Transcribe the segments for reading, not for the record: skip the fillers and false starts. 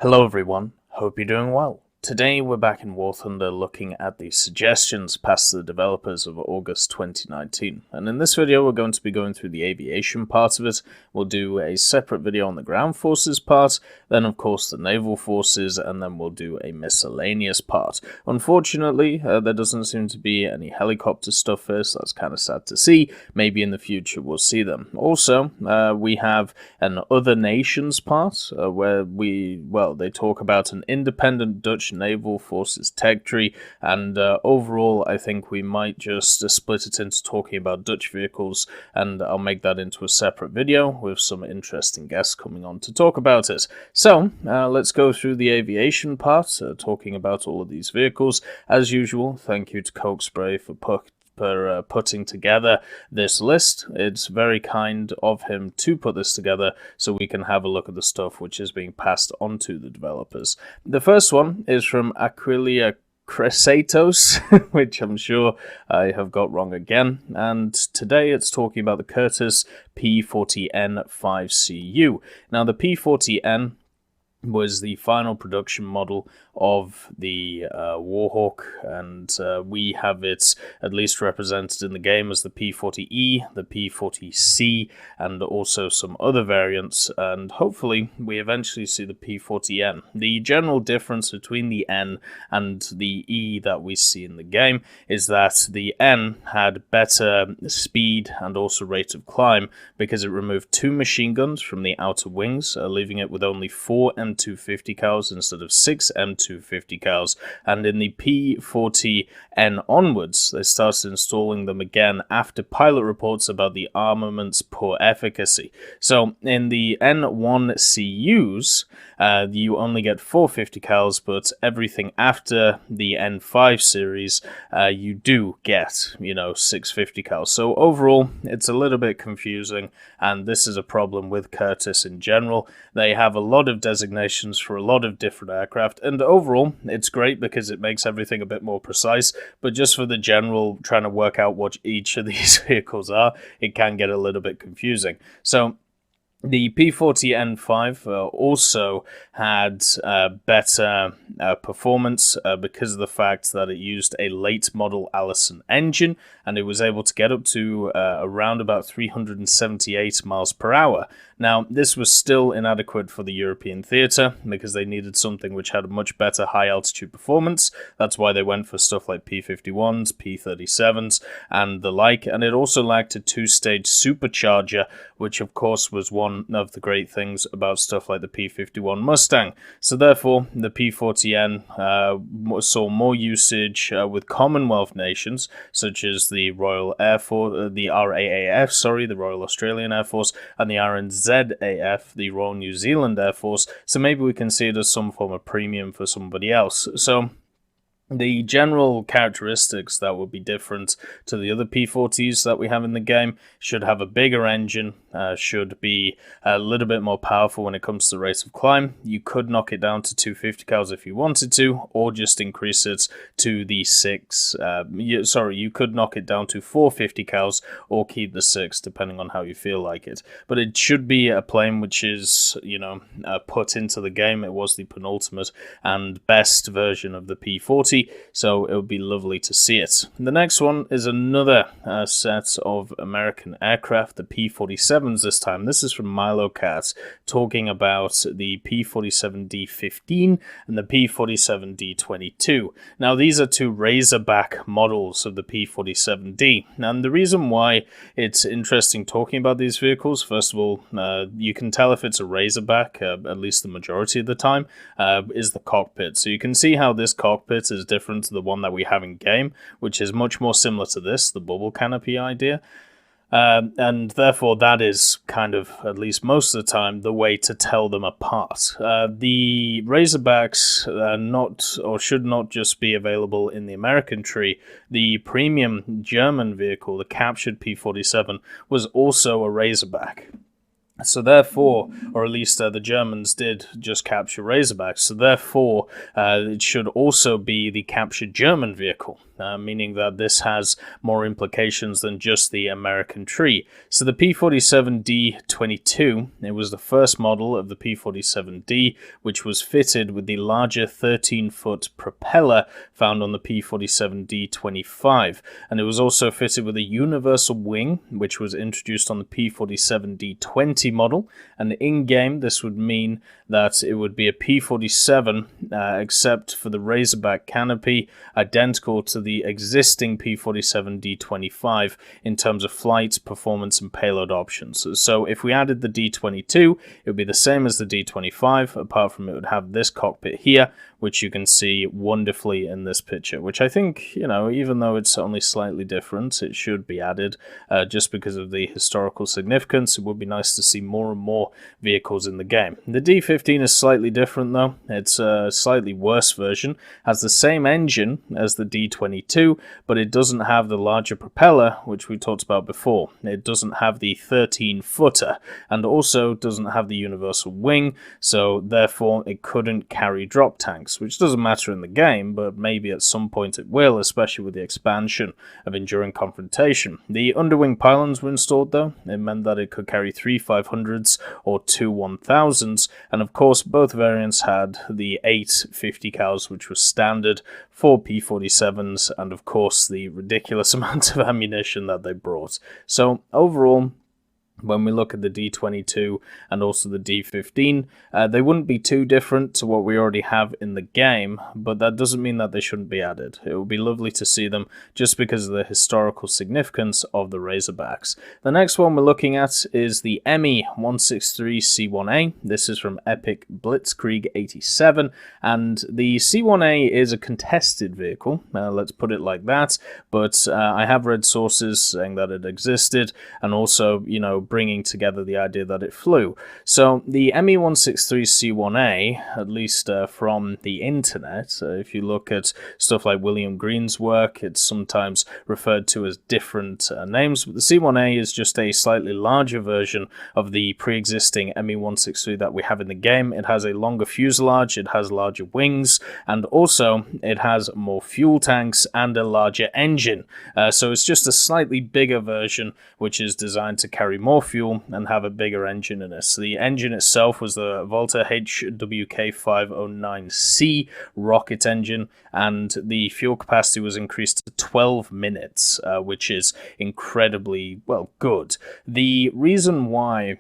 Hello everyone, hope you're doing well. Today we're back in War Thunder looking at the suggestions passed to the developers of August 2019. And in this video we're going to be going through the aviation part of it. We'll do a separate video on the ground forces part, then of course the naval forces, and then we'll do a miscellaneous part. Unfortunately, there doesn't seem to be any helicopter stuff here, so that's kind of sad to see. Maybe in the future we'll see them. Also, we have an other nations part, where they talk about an independent Dutch naval forces tech tree, and overall I think we might just split it into talking about Dutch vehicles, and I'll make that into a separate video with some interesting guests coming on to talk about it. So let's go through the aviation part, talking about all of these vehicles. As usual, thank you to Coke Spray for putting together this list. It's very kind of him to put this together so we can have a look at the stuff which is being passed on to the developers. The first one is from Aquilia Cresatos, which I'm sure I have got wrong again, and today it's talking about the Curtiss P40N5CU. Now the P40N was the final production model of the Warhawk, and we have it at least represented in the game as the P40E, the P40C, and also some other variants, and hopefully we eventually see the P40N. The general difference between the N and the E that we see in the game is that the N had better speed and also rate of climb because it removed 2 machine guns from the outer wings, leaving it with only 4 M250 cals instead of 6 M250 cals, and in the P40N onwards they started installing them again after pilot reports about the armament's poor efficacy. So in the N1CUs you only get 450 cals, but everything after the N5 series you do get 650 cals. So overall it's a little bit confusing, and this is a problem with Curtiss in general. They have a lot of designations for a lot of different aircraft, and overall it's great because it makes everything a bit more precise, but just for the general trying to work out what each of these vehicles are, it can get a little bit confusing. So the P40N5 also had better performance because of the fact that it used a late model Allison engine, and it was able to get up to around about 378 miles per hour. Now, this was still inadequate for the European theatre because they needed something which had a much better high altitude performance. That's why they went for stuff like P51s, P37s, and the like. And it also lacked a 2-stage supercharger, which of course was one of the great things about stuff like the P51 Mustang. So therefore, the P40N saw more usage with Commonwealth nations, such as the Royal Air Force, the RAAF, the Royal Australian Air Force, and the RNZAF, the Royal New Zealand Air Force. So maybe we can see it as some form of premium for somebody else. So the general characteristics that would be different to the other P40s that we have in the game: should have a bigger engine, should be a little bit more powerful when it comes to the rate of climb. You could knock it down to 250 cals if you wanted to, or just increase it to the 6. You could knock it down to 450 cals or keep the 6, depending on how you feel like it. But it should be a plane which is, put into the game. It was the penultimate and best version of the P40. So it would be lovely to see it. The next one is another set of American aircraft, the P-47s this time. This is from Milo Cat, talking about the P-47D-15 and the P-47D-22. Now these are 2 Razorback models of the P-47D. And the reason why it's interesting talking about these vehicles, first of all, you can tell if it's a Razorback, at least the majority of the time, is the cockpit. So you can see how this cockpit is different to the one that we have in game, which is much more similar to this, the bubble canopy idea. And therefore that is kind of, at least most of the time, the way to tell them apart. The Razorbacks should not just be available in the American tree. The premium German vehicle, the captured P-47, was also a Razorback. So therefore, or at least the Germans did just capture Razorbacks, so therefore it should also be the captured German vehicle, meaning that this has more implications than just the American tree. So the P-47D-22, it was the first model of the P-47D, which was fitted with the larger 13-foot propeller found on the P-47D-25, and it was also fitted with a universal wing, which was introduced on the P-47D-20 model, and in-game this would mean that it would be a P-47 except for the Razorback canopy, identical to the existing P-47D-25 in terms of flight, performance, and payload options. So if we added the D-22, it would be the same as the D-25, apart from it would have this cockpit here, which you can see wonderfully in this picture, which I think, even though it's only slightly different, it should be added just because of the historical significance. It would be nice to see more and more vehicles in the game. The D-15 is slightly different though. It's a slightly worse version, has the same engine as the D-22, but it doesn't have the larger propeller, which we talked about before. It doesn't have the 13-footer, and also doesn't have the universal wing, so therefore it couldn't carry drop tanks, which doesn't matter in the game, but maybe at some point it will, especially with the expansion of Enduring Confrontation. The underwing pylons were installed though. It meant that it could carry 3 500s or 2 1000s, and of course both variants had the 8 50 cals, which was standard for P-47s, and of course the ridiculous amount of ammunition that they brought. So overall, when we look at the D-22 and also the D-15, they wouldn't be too different to what we already have in the game, but that doesn't mean that they shouldn't be added. It would be lovely to see them just because of the historical significance of the Razorbacks. The next one we're looking at is the ME-163C1A. This is from Epic Blitzkrieg 87, and the C1A is a contested vehicle, let's put it like that, but I have read sources saying that it existed, and also, bringing together the idea that it flew. So the ME-163C1A, at least from the internet, if you look at stuff like William Green's work, it's sometimes referred to as different names, but the C1A is just a slightly larger version of the pre-existing ME-163 that we have in the game. It has a longer fuselage, it has larger wings, and also it has more fuel tanks and a larger engine. So it's just a slightly bigger version, which is designed to carry more fuel and have a bigger engine in it. So the engine itself was the Volta HWK509C rocket engine, and the fuel capacity was increased to 12 minutes, which is incredibly, good. The reason why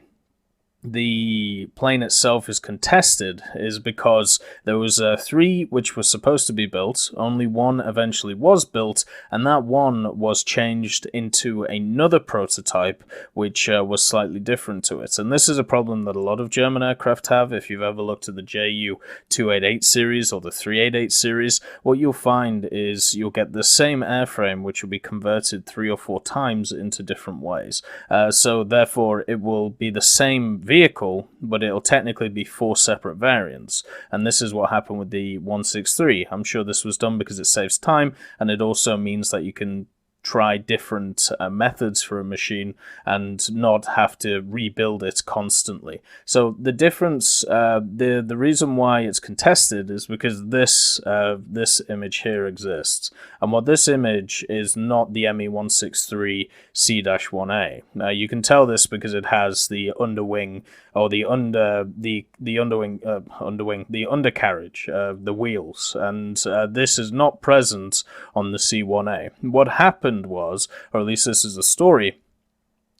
the plane itself is contested is because there was 3 which were supposed to be built, only 1 eventually was built, and that 1 was changed into another prototype which was slightly different to it. And this is a problem that a lot of German aircraft have. If you've ever looked at the JU-288 series or the 388 series, what you'll find is you'll get the same airframe which will be converted 3 or 4 times into different ways. So therefore it will be the same vehicle, but it'll technically be 4 separate variants, and this is what happened with the 163. I'm sure this was done because it saves time, and it also means that you can try different methods for a machine and not have to rebuild it constantly. So the difference, the reason why it's contested is because this image here exists, and what this image is not the ME-163C-1A. You can tell this because it has the underwing, or the undercarriage, the wheels, and this is not present on the C1A. What happened was, or at least this is the story,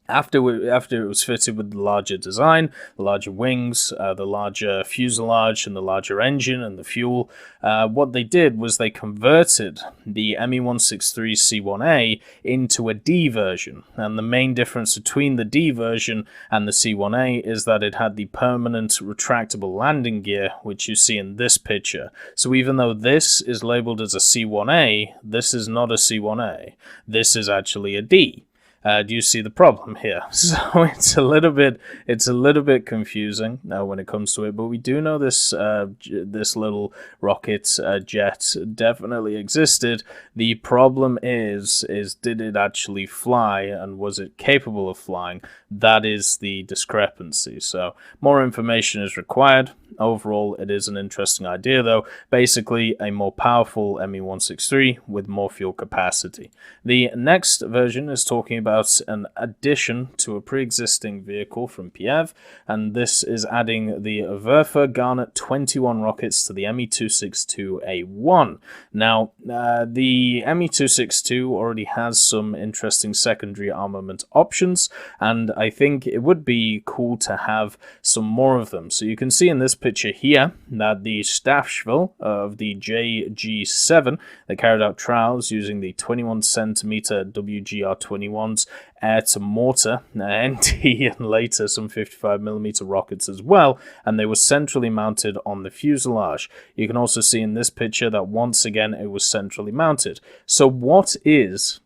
after it was fitted with the larger design, the larger wings, the larger fuselage, and the larger engine and the fuel, what they did was they converted the ME-163C1A into a D version. And the main difference between the D version and the C1A is that it had the permanent retractable landing gear, which you see in this picture. So even though this is labeled as a C1A, this is not a C1A. This is actually a D. Do you see the problem here? So it's a little bit confusing when it comes to it, but we do know this little rocket jet definitely existed. The problem is did it actually fly, and was it capable of flying? That is the discrepancy. So more information is required. Overall, it is an interesting idea, though. Basically, a more powerful Me-163 with more fuel capacity. The next version is talking about an addition to a pre-existing vehicle from Kiev, and this is adding the Verfa Garnet 21 rockets to the Me-262A1. Now, the Me-262 already has some interesting secondary armament options, and I think it would be cool to have some more of them. So you can see in this picture here that the Staffschwil of the JG7, they carried out trials using the 21cm WGR-21s air-to-mortar, NT, and later some 55mm rockets as well, and they were centrally mounted on the fuselage. You can also see in this picture that once again it was centrally mounted. So what is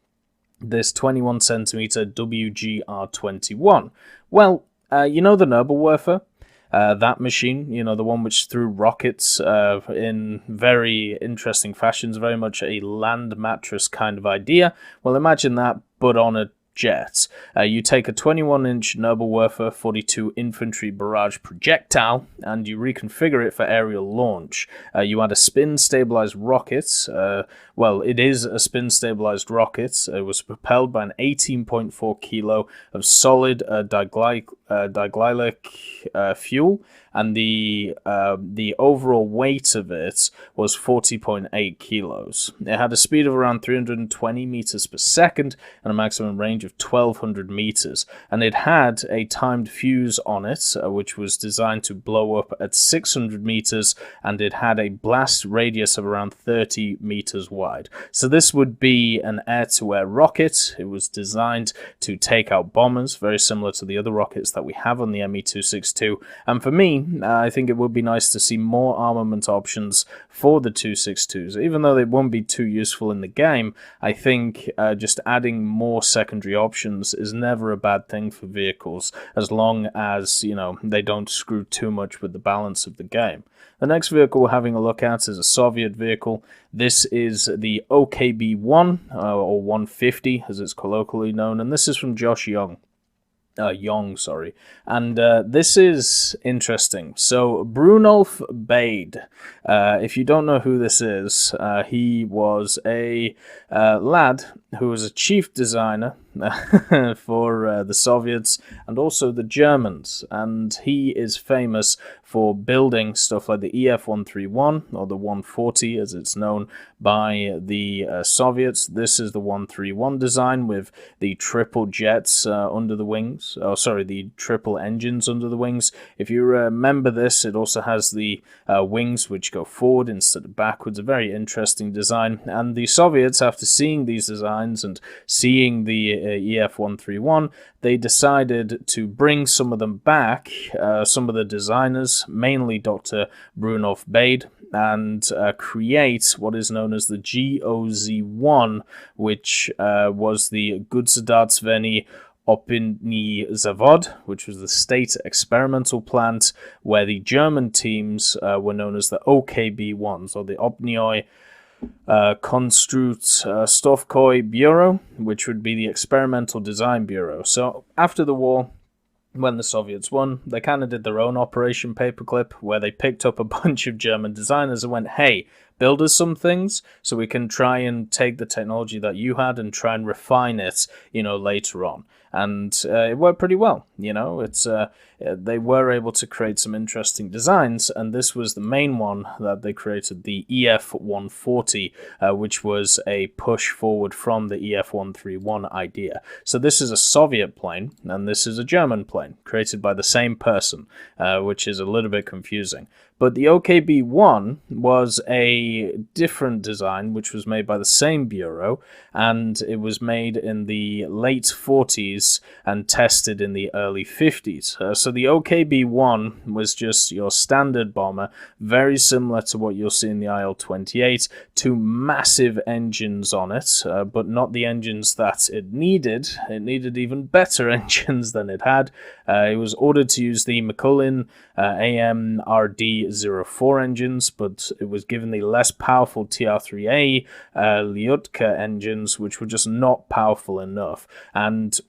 this 21cm WGR-21? Well, you know the Nobelwerfer? That machine, you know, the one which threw rockets in very interesting fashions, very much a land mattress kind of idea. Well, imagine that, but on a jet. You take a 21-inch Nobelwerfer 42 infantry barrage projectile and you reconfigure it for aerial launch. You add a spin-stabilized rocket. Well, it is a spin-stabilized rocket. It was propelled by an 18.4 kilo of solid diglycolic fuel, and the overall weight of it was 40.8 kilos. It had a speed of around 320 meters per second and a maximum range of 1,200 meters. And it had a timed fuse on it, which was designed to blow up at 600 meters, and it had a blast radius of around 30 meters wide. So this would be an air-to-air rocket. It was designed to take out bombers, very similar to the other rockets that we have on the Me-262. And for me, I think it would be nice to see more armament options for the 262s. Even though they won't be too useful in the game, I think just adding more secondary options is never a bad thing for vehicles, as long as, you know, they don't screw too much with the balance of the game. The next vehicle we're having a look at is a Soviet vehicle. This is the OKB-1, or 150 as it's colloquially known, and this is from Josh Young. And this is interesting. So Brunolf Bade, if you don't know who this is, he was a lad who was a chief designer for the Soviets and also the Germans, and he is famous for building stuff like the EF-131, or the 140 as it's known by the Soviets. This is the 131 design with the triple jets under the wings. Oh, sorry, the triple engines under the wings. If you remember this, it also has the wings which go forward instead of backwards. A very interesting design. And the Soviets, after seeing these designs and seeing the EF-131, they decided to bring some of them back, some of the designers, mainly Dr. Brunolf Bade, and create what is known as the GOZ-1, which was the Gudsdartsveni Opinny Zavod, which was the state experimental plant where the German teams were known as the OKB-1s, or the Opnoi Konstruktstovkoi Bureau, which would be the Experimental Design Bureau. So after the war, when the Soviets won, they kind of did their own Operation Paperclip, where they picked up a bunch of German designers and went, hey, build us some things so we can try and take the technology that you had and try and refine it, you know, later on. And it worked pretty well, you know. They were able to create some interesting designs, and this was the main one that they created, the EF-140, which was a push forward from the EF-131 idea. So this is a Soviet plane, and this is a German plane, created by the same person, which is a little bit confusing. But the OKB-1 was a different design, which was made by the same bureau, and it was made in the late 40s and tested in the early 50s. So the OKB-1 was just your standard bomber, very similar to what you'll see in the IL-28, two massive engines on it, but not the engines that it needed. It needed even better engines than it had. It was ordered to use the McCullin AMRD-04 engines, but it was given the less powerful TR-3A Lyutka engines, which were just not powerful enough. And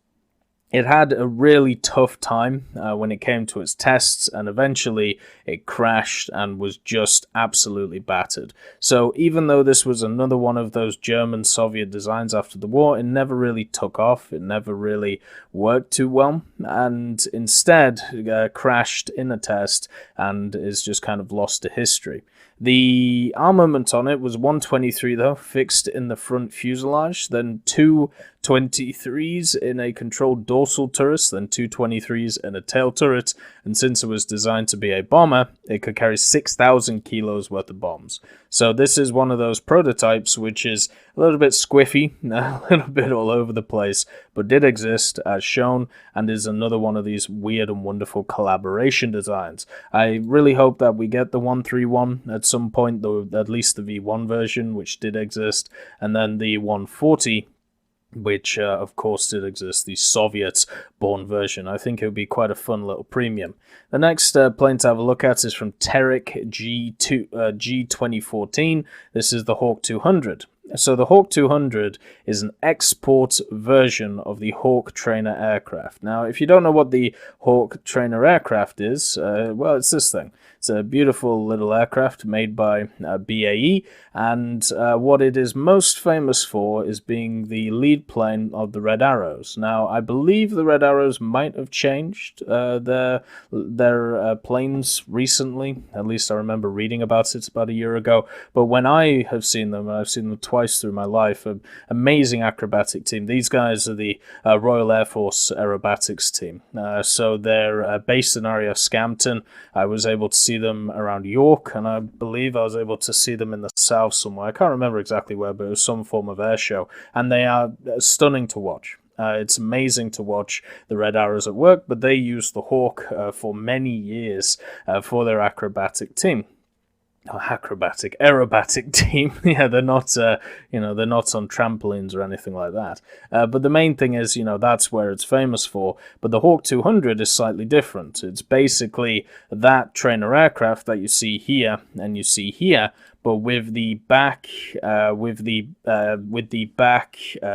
it had a really tough time when it came to its tests, and eventually it crashed and was just absolutely battered. So even though this was another one of those German-Soviet designs after the war, it never really took off, it never really worked too well, and instead crashed in a test and is just kind of lost to history. The armament on it was 123 though, fixed in the front fuselage, then two 23s in a controlled dorsal turret, then two 23s in a tail turret, and since it was designed to be a bomber, it could carry 6,000 kilos worth of bombs. So this is one of those prototypes which is a little bit squiffy, a little bit all over the place, but did exist as shown, and is another one of these weird and wonderful collaboration designs. I really hope that we get the 131 at some point, though, at least the V1 version, which did exist, and then the 140, which of course did exist, the Soviet-born version. I think it would be quite a fun little premium. The next plane to have a look at is from Terex G2014. This is the Hawk 200. So the Hawk 200 is an export version of the Hawk trainer aircraft. Now, if you don't know what the Hawk trainer aircraft is, well, it's this thing. It's a beautiful little aircraft made by BAE, and what it is most famous for is being the lead plane of the Red Arrows. Now, I believe the Red Arrows might have changed their planes recently. At least I remember reading about it about a year ago. But when I have seen them, I've seen them twice through my life, an amazing acrobatic team. These guys are the Royal Air Force aerobatics team. So they're based in area Scampton. I was able to see them around York, and I believe I was able to see them in the south somewhere. I can't remember exactly where, but it was some form of air show, and they are stunning to watch. It's amazing to watch the Red Arrows at work, but they used the Hawk for many years for their acrobatic team. Aerobatic team. Yeah, they're not, they're not on trampolines or anything like that. But the main thing is, that's where it's famous for. But the Hawk 200 is slightly different. It's basically that trainer aircraft that you see here and you see here, but with the back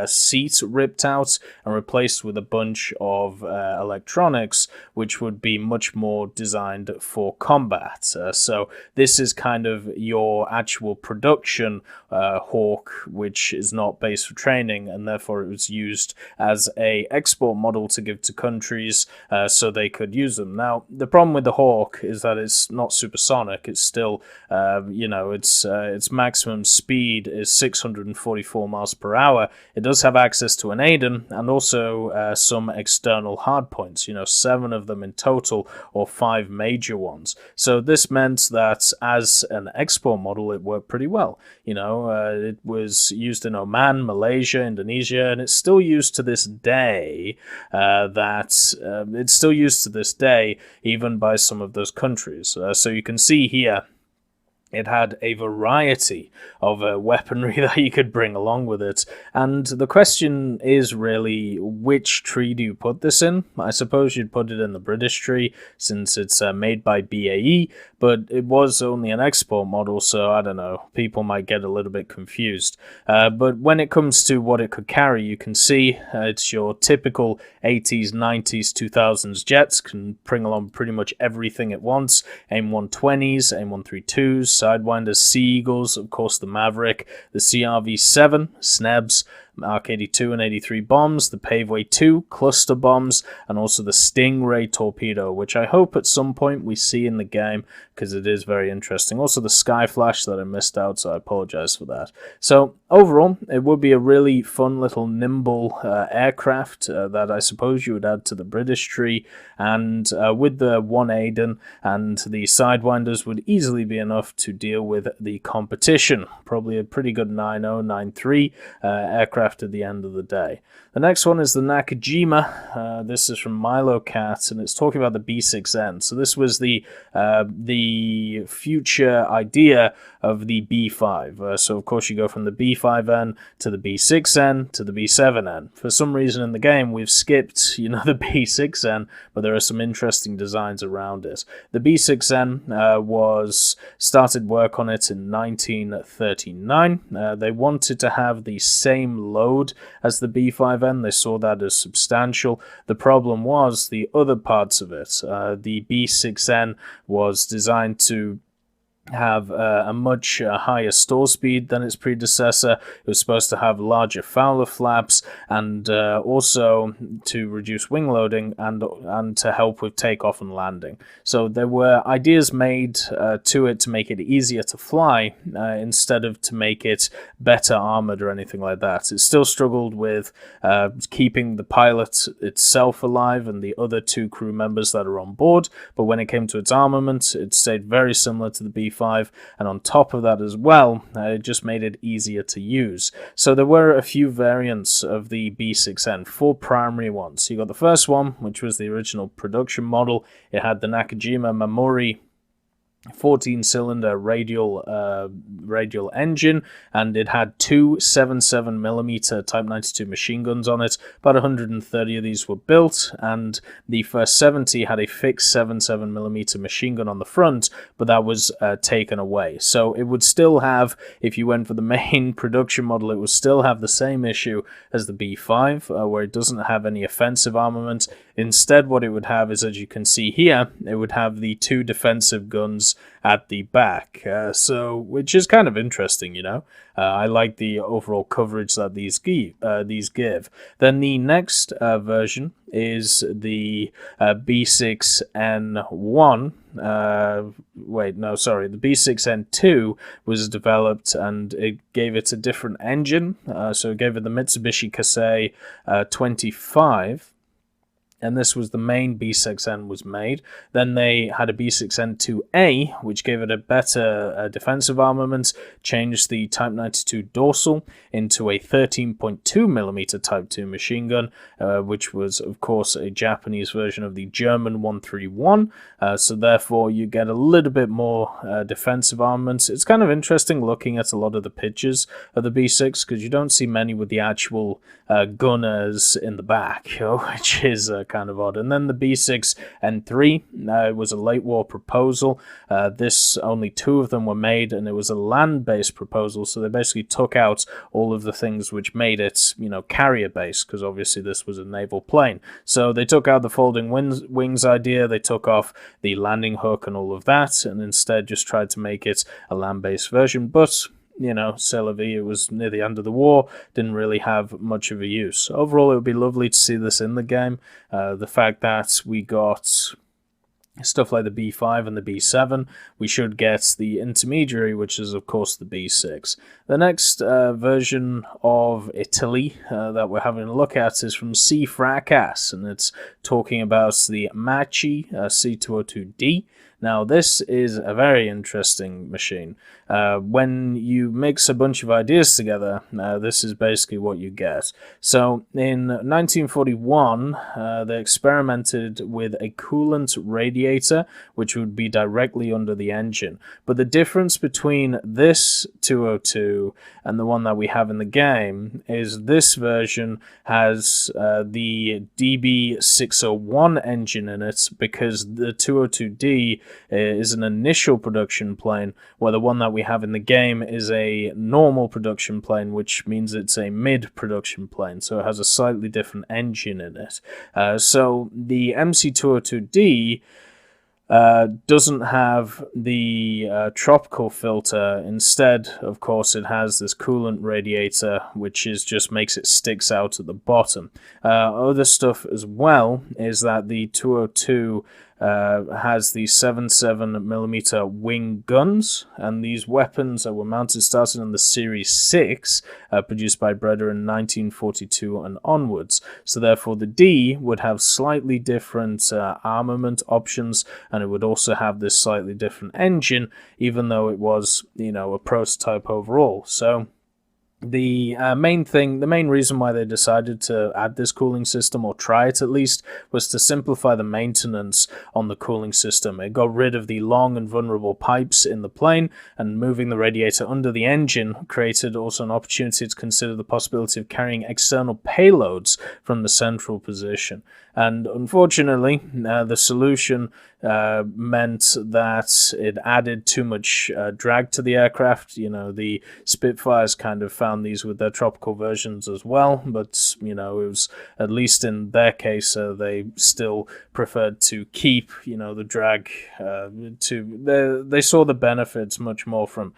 seat ripped out and replaced with a bunch of electronics, which would be much more designed for combat. So this is kind of your actual production Hawk, which is not based for training, and therefore it was used as a export model to give to countries so they could use them. Now, the problem with the Hawk is that it's not supersonic. It's still, its maximum speed is 644 miles per hour. It does have access to an AIDN and also some external hardpoints, 7 of them in total, or 5 major ones. So this meant that as an export model, it worked pretty well. It was used in Oman, Malaysia, Indonesia, and it's still used to this day. It's still used to this day, even by some of those countries. So you can see here, it had a variety of weaponry that you could bring along with it. And the question is really, which tree do you put this in? I suppose you'd put it in the British tree, since it's made by BAE, but it was only an export model, so I don't know, people might get a little bit confused. But when it comes to what it could carry, you can see it's your typical 80s, 90s, 2000s jets, can bring along pretty much everything it wants. AIM-120s, AIM-132s, Sidewinders, Sea Eagles, of course the Maverick, the CRV-7, SNEBs, Mark 82 and 83 bombs, the Paveway 2 cluster bombs, and also the Stingray torpedo, which I hope at some point we see in the game, because it is very interesting. Also the Sky Flash that I missed out, so I apologize for that. So overall, it would be a really fun little nimble aircraft that I suppose you would add to the British tree, and with the 1 Aiden and the Sidewinders would easily be enough to deal with the competition. Probably a pretty good 9.0, 9.3 aircraft at the end of the day. The next one is the Nakajima. This is from Milo Cat, and it's talking about the B6N. So this was the future idea of the B5. So of course you go from the B5N to the B6N to the B7N. For some reason in the game we've skipped, the B6N, but there are some interesting designs around it. The B6N started work on it in 1939. They wanted to have the same load as the B5N. They saw that as substantial. The problem was the other parts of it. The B6N was designed to have a much higher stall speed than its predecessor. It was supposed to have larger Fowler flaps, and also to reduce wing loading and to help with takeoff and landing. So there were ideas made to it to make it easier to fly instead of to make it better armored or anything like that. It still struggled with keeping the pilot itself alive and the other 2 crew members that are on board, but when it came to its armament, it stayed very similar to the B5, and on top of that as well, it just made it easier to use. So there were a few variants of the B6N, 4 primary ones. You got the first one, which was the original production model. It had the Nakajima Mamori 14-cylinder radial engine, and it had 2 7.7mm Type 92 machine guns on it. About 130 of these were built, and the first 70 had a fixed 7.7mm machine gun on the front, but that was taken away. So it would still have, if you went for the main production model, it would still have the same issue as the B5, where it doesn't have any offensive armament. Instead, what it would have is, as you can see here, it would have the 2 defensive guns at the back, which is kind of interesting, I like the overall coverage that these give. Then the next version is the B6N1. The B6N2 was developed, and it gave it a different engine. So it gave it the Mitsubishi Kasei 25. And this was the main B6N was made. Then they had a B6N2A, which gave it a better defensive armament, changed the Type 92 dorsal into a 13.2mm Type 2 machine gun, which was, of course, a Japanese version of the German 131. So therefore, you get a little bit more defensive armament. It's kind of interesting looking at a lot of the pictures of the B6, because you don't see many with the actual gunners in the back, which is kind of odd. And then the B6N3 was a late war proposal. This only 2 of them were made, and it was a land-based proposal, so they basically took out all of the things which made it, carrier-based, because obviously this was a naval plane. So they took out the folding wings idea, they took off the landing hook and all of that, and instead just tried to make it a land-based version, but c'est la vie, it was near the end of the war, didn't really have much of a use. Overall, it would be lovely to see this in the game. The fact that we got stuff like the B5 and the B7, we should get the intermediary, which is of course the B6. The next version of Italy that we're having a look at is from C Fracas, and it's talking about the Machi C202D. Now, this is a very interesting machine. When you mix a bunch of ideas together, this is basically what you get. So, in 1941, they experimented with a coolant radiator, which would be directly under the engine. But the difference between this 202 and the one that we have in the game is this version has the DB601 engine in it, because the 202D is an initial production plane, where the one that we have in the game is a normal production plane, which means it's a mid-production plane, so it has a slightly different engine in it. So the MC202D doesn't have the tropical filter. Instead, of course, it has this coolant radiator, which is just makes it sticks out at the bottom. Other stuff as well is that the 202 has the 7.7mm wing guns, and these weapons were mounted starting on the Series 6, produced by Breda in 1942 and onwards. So therefore the D would have slightly different armament options, and it would also have this slightly different engine, even though it was, a prototype overall. So the main reason why they decided to add this cooling system, or try it at least, was to simplify the maintenance on the cooling system. It got rid of the long and vulnerable pipes in the plane, and moving the radiator under the engine created also an opportunity to consider the possibility of carrying external payloads from the central position. And unfortunately, the solution meant that it added too much drag to the aircraft. The Spitfires kind of found these with their tropical versions as well, but it was, at least in their case, they still preferred to keep the drag. They saw the benefits much more from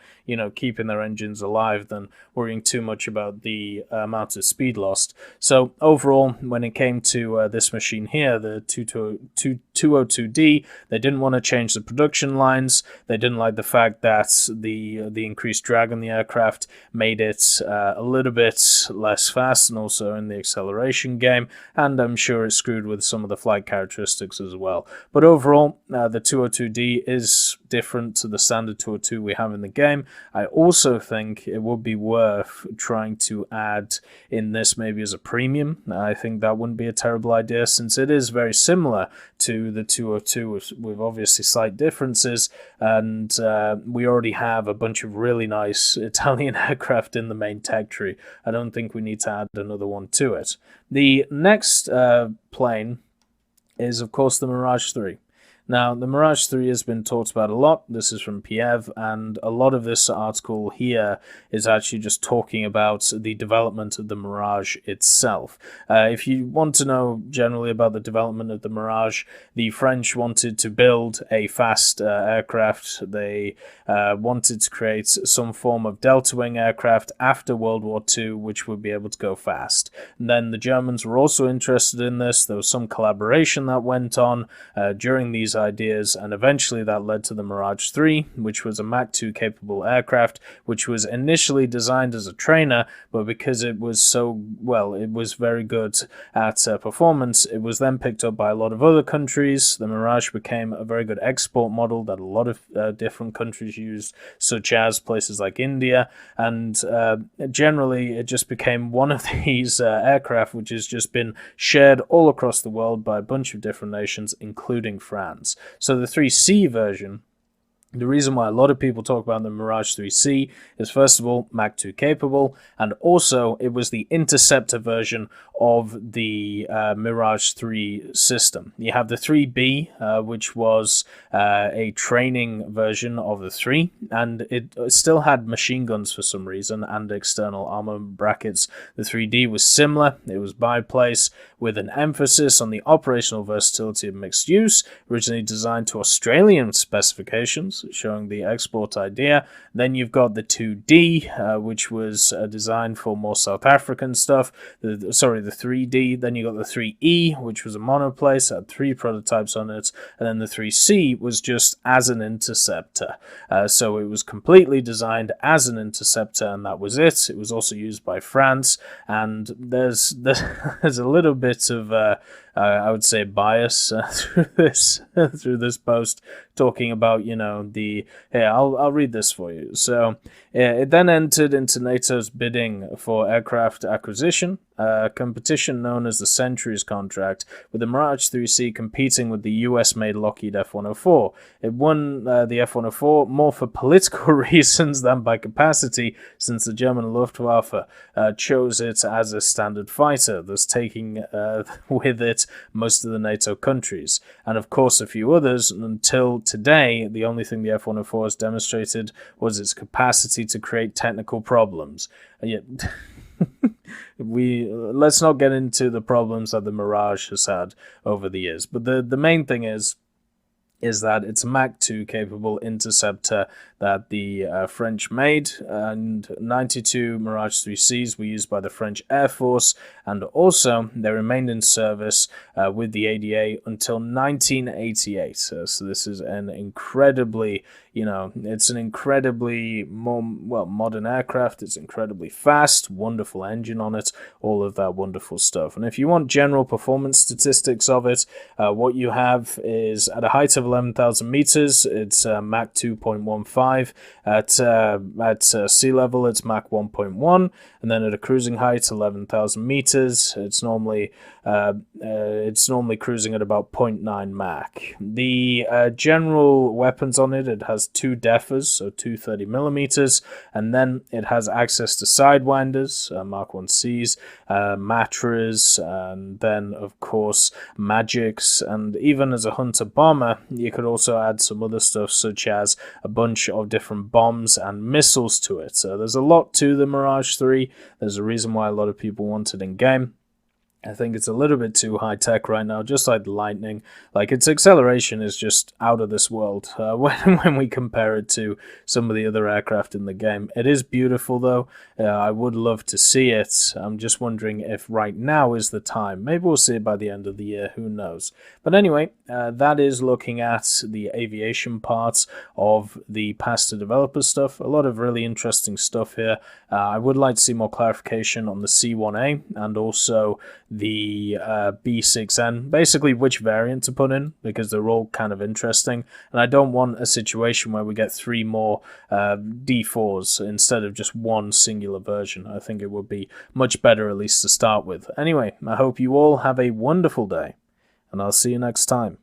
keeping their engines alive than worrying too much about the amount of speed lost. So overall, when it came to this machine here, the 202D, they didn't want to change the production lines. They didn't like the fact that the increased drag on the aircraft made it a little bit less fast, and also in the acceleration game, and I'm sure it screwed with some of the flight characteristics as well. But overall, the 202D is different to the standard 202 we have in the game. I also think it would be worth trying to add in this maybe as a premium. I think that wouldn't be a terrible idea, since it is very similar to the 202 with obviously slight differences, and we already have a bunch of really nice Italian aircraft in the main tech tree. I don't think we need to add another one to it. The next plane is, of course, the Mirage 3. Now, the Mirage 3 has been talked about a lot. This is from Piev, and a lot of this article here is actually just talking about the development of the Mirage itself. If you want to know generally about the development of the Mirage, the French wanted to build a fast aircraft. They wanted to create some form of delta-wing aircraft after World War II, which would be able to go fast. And then the Germans were also interested in this. There was some collaboration that went on during these ideas, and eventually that led to the Mirage 3, which was a Mach 2 capable aircraft, which was initially designed as a trainer, but because it was it was very good at performance, it was then picked up by a lot of other countries. The Mirage became a very good export model that a lot of different countries used, such as places like India, and generally it just became one of these aircraft which has just been shared all across the world by a bunch of different nations, including France. So the 3C version, the reason why a lot of people talk about the Mirage 3C is, first of all, Mach 2 capable, and also it was the interceptor version of the Mirage 3 system. You have the 3B, which was a training version of the 3, and it still had machine guns for some reason and external armor brackets. The 3D was similar. It was biplace with an emphasis on the operational versatility of mixed use, originally designed to Australian specifications, showing the export idea. Then you've got the 2D, which was designed for more South African stuff. The 3D. Then you got the 3E, which was a monoplace, had 3 prototypes on it, and then the 3C was just as an interceptor. So it was completely designed as an interceptor, and that was it. It was also used by France, and there's a little bit of I would say bias through this post, talking about I'll read this for you. So it then entered into NATO's bidding for aircraft acquisition, a competition known as the Centuries contract, with the Mirage 3C competing with the US-made Lockheed F-104. It won the F-104 more for political reasons than by capacity, since the German Luftwaffe chose it as a standard fighter, thus taking with it most of the NATO countries, and of course a few others. Until today, the only thing the F-104 has demonstrated was its capacity to create technical problems. Yet let's not get into the problems that the Mirage has had over the years, but the main thing is is that it's a Mach 2 capable interceptor that the French made, and 92 Mirage 3Cs were used by the French Air Force, and also they remained in service with the ADA until 1988. So this is an incredibly, it's an incredibly modern aircraft. It's incredibly fast, wonderful engine on it, all of that wonderful stuff. And if you want general performance statistics of it, what you have is at a height of 11,000 meters, it's Mach 2.15. At sea level, it's Mach 1.1, and then at a cruising height, 11,000 meters, it's normally cruising at about 0.9 Mach. The general weapons on it has two DEFers, so two 30 millimeters, and then it has access to sidewinders, Mark 1Cs, Matras, and then of course Magics, and even as a hunter bomber, you could also add some other stuff such as a bunch of different bombs and missiles to it. So there's a lot to the Mirage 3. There's a reason why a lot of people want it in game. I think it's a little bit too high-tech right now, just like the Lightning. Like, its acceleration is just out of this world when we compare it to some of the other aircraft in the game. It is beautiful, though. I would love to see it. I'm just wondering if right now is the time. Maybe we'll see it by the end of the year. Who knows? But anyway, that is looking at the aviation parts of the past to developer stuff. A lot of really interesting stuff here. I would like to see more clarification on the C1A and also the B6N, basically which variant to put in, because they're all kind of interesting, and I don't want a situation where we get 3 more D4s instead of just one singular version. I think it would be much better, at least to start with. Anyway, I hope you all have a wonderful day, and I'll see you next time.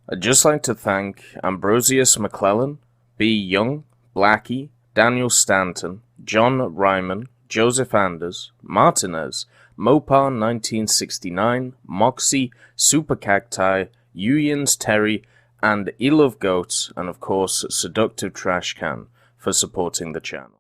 I'd just like to thank Ambrosius McClellan, B. Young, Blackie, Daniel Stanton, John Ryman, Joseph Anders, Martinez, Mopar 1969, Moxie, Super Cacti, Uyans Terry, and Elove Goats, and of course Seductive Trash Can for supporting the channel.